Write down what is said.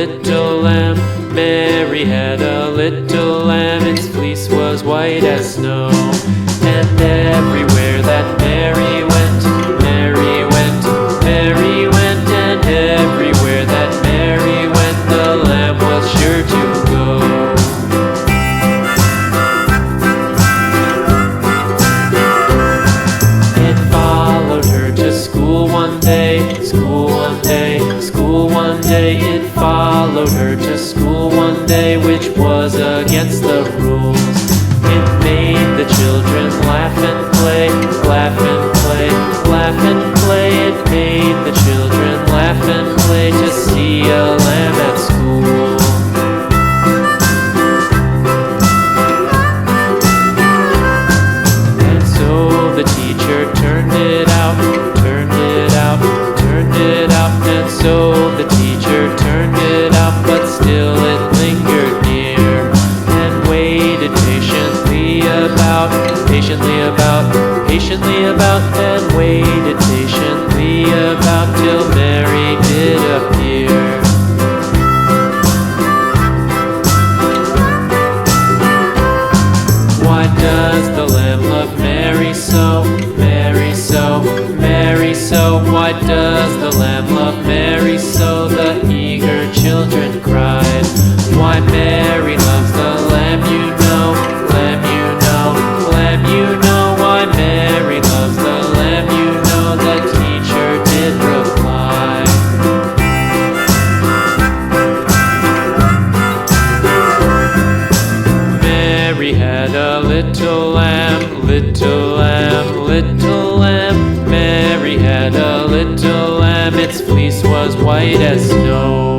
little lamb. Mary had a little lamb, its fleece was white as snow. And everywhere that Mary went, Mary went, Mary went, and everywhere that Mary went, the lamb was sure to go. It followed her to school one day, school one day, school one day. It followed her to school one day, which was against the rules. It made the children laugh and play, laugh and play, laugh and play. It made the children laugh and play to see a lamb at school. And so the teacher turned it out, turned it out, turned it out. And so the teacher turned it out, but still it lingered near and waited patiently about, patiently about, patiently about, and waited patiently about till Mary did appear. Why does the lamb love Mary so, Mary so, Mary so? Why does the lamb love Mary so? The eager children cried. Why Mary loves the lamb, you know, lamb, you know, lamb, you know. Why Mary loves the lamb, you know, the teacher did reply. Mary had a little lamb, little lamb, little lamb. Mary had a little lamb, its fleece was white as snow.